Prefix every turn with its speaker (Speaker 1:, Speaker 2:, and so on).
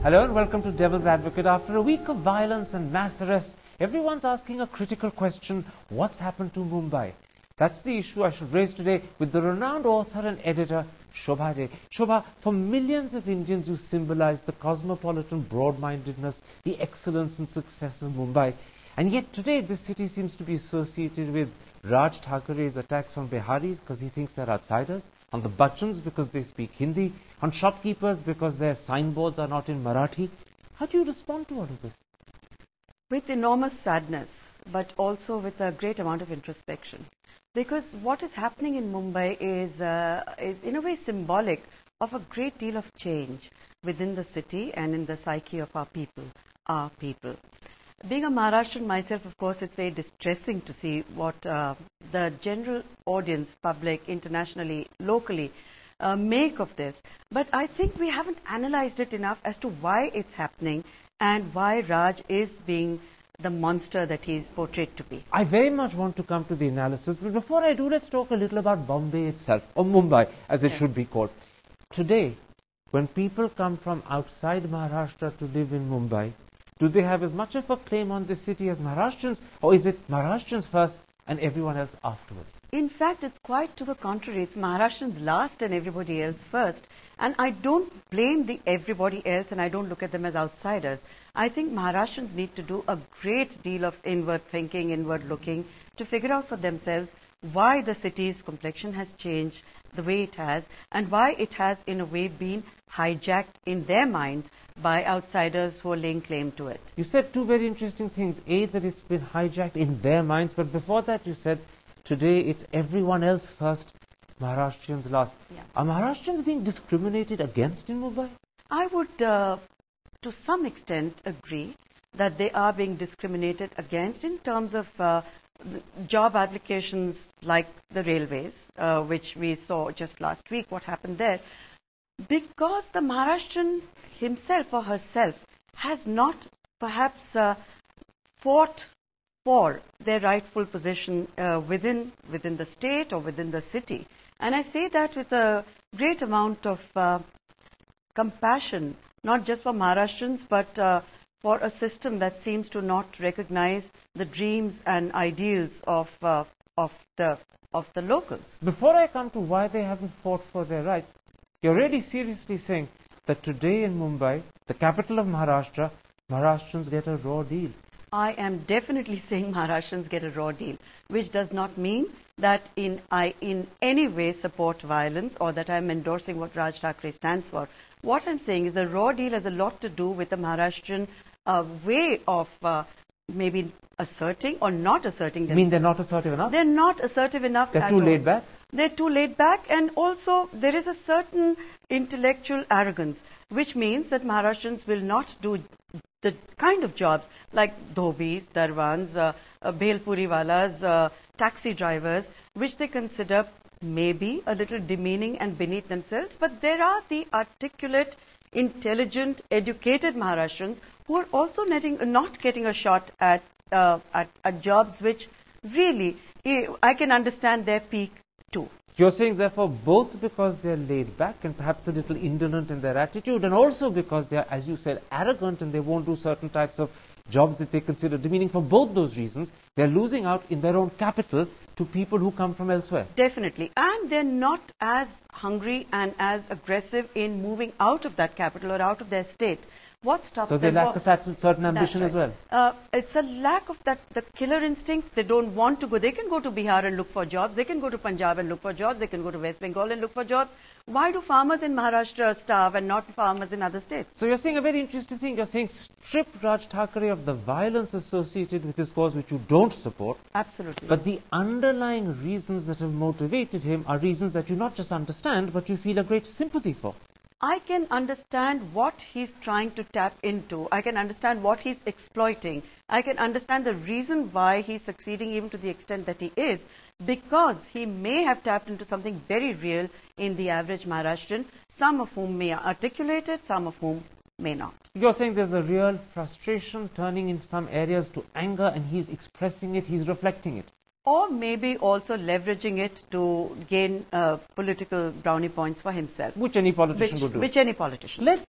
Speaker 1: Hello and welcome to Devil's Advocate. After a week of violence and mass arrests, everyone's asking a critical question: what's happened to Mumbai? That's the issue I should raise today with the renowned author and editor, Shobha. Shobha, for millions of Indians you symbolize the cosmopolitan broad-mindedness, the excellence and success of Mumbai. And yet today this city seems to be associated with Raj Thakure's attacks on Biharis because he thinks they're outsiders, on the Bachchans because they speak Hindi, on shopkeepers because their signboards are not in Marathi. How do you respond to all of this?
Speaker 2: With enormous sadness, but also with a great amount of introspection. Because what is happening in Mumbai is in a way symbolic of a great deal of change within the city and in the psyche of our people. Being a Maharashtrian myself, of course, it's very distressing to see what the general audience, public, internationally, locally, make of this. But I think we haven't analyzed it enough as to why it's happening and why Raj is being the monster that he is portrayed to be.
Speaker 1: I very much want to come to the analysis, but before I do, let's talk a little about Bombay itself, or Mumbai, as it should be called. Today, when people come from outside Maharashtra to live in Mumbai, do they have as much of a claim on this city as Maharashtrians, or is it Maharashtrians first and everyone else afterwards?
Speaker 2: In fact, it's quite to the contrary. It's Maharashtrians last and everybody else first. And I don't blame the everybody else, and I don't look at them as outsiders. I think Maharashtrians need to do a great deal of inward thinking, inward looking, to figure out for themselves why the city's complexion has changed the way it has, and why it has in a way been hijacked in their minds by outsiders who are laying claim to it.
Speaker 1: You said two very interesting things. A, that it's been hijacked in their minds, but before that you said today it's everyone else first, Maharashtrians last.
Speaker 2: Yeah.
Speaker 1: Are Maharashtrians being discriminated against in Mumbai?
Speaker 2: I would to some extent agree that they are being discriminated against in terms of job applications like the railways, which we saw just last week, what happened there. Because the Maharashtrian himself or herself has not perhaps fought for their rightful position within the state or within the city. And I say that with a great amount of compassion, not just for Maharashtrians, but for a system that seems to not recognize the dreams and ideals of the locals.
Speaker 1: Before I come to why they haven't fought for their rights, you're really seriously saying that today in Mumbai, the capital of Maharashtra, Maharashtrians get a raw deal.
Speaker 2: I am definitely saying Maharashtrians get a raw deal, which does not mean that I in any way support violence or that I'm endorsing what Raj Thakre stands for. What I'm saying is the raw deal has a lot to do with the Maharashtrian way of maybe asserting or not asserting themselves.
Speaker 1: You mean they're not assertive enough?
Speaker 2: They're not assertive enough.
Speaker 1: They're too laid back?
Speaker 2: They're too laid back, and also there is a certain intellectual arrogance, which means that Maharashtrians will not do the kind of jobs like dhobis, darwans, bhelpuri walas, taxi drivers, which they consider maybe a little demeaning and beneath themselves. But there are the articulate, intelligent, educated Maharashtrians who are also not getting a shot at jobs which really, I can understand their peak too.
Speaker 1: You're saying, therefore, both because they're laid back and perhaps a little indolent in their attitude, and also because they're, as you said, arrogant and they won't do certain types of jobs that they consider demeaning. For both those reasons, they're losing out in their own capital to people who come from elsewhere.
Speaker 2: Definitely. And they're not as hungry and as aggressive in moving out of that capital or out of their state. What stops them?
Speaker 1: So they lack a certain ambition as well.
Speaker 2: It's a lack of the killer instinct. They don't want to go. They can go to Bihar and look for jobs. They can go to Punjab and look for jobs. They can go to West Bengal and look for jobs. Why do farmers in Maharashtra starve and not farmers in other states?
Speaker 1: So you're saying a very interesting thing. You're saying strip Raj Thakre of the violence associated with his cause, which you don't support.
Speaker 2: Absolutely.
Speaker 1: But the underlying reasons that have motivated him are reasons that you not just understand, but you feel a great sympathy for.
Speaker 2: I can understand what he's trying to tap into. I can understand what he's exploiting. I can understand the reason why he's succeeding even to the extent that he is, because he may have tapped into something very real in the average Maharashtrian, some of whom may articulate it, some of whom may not.
Speaker 1: You're saying there's a real frustration turning in some areas to anger, and he's expressing it, he's reflecting it.
Speaker 2: or maybe also leveraging it to gain political brownie points for himself.
Speaker 1: Which any politician would do.
Speaker 2: Which any politician.
Speaker 1: Let's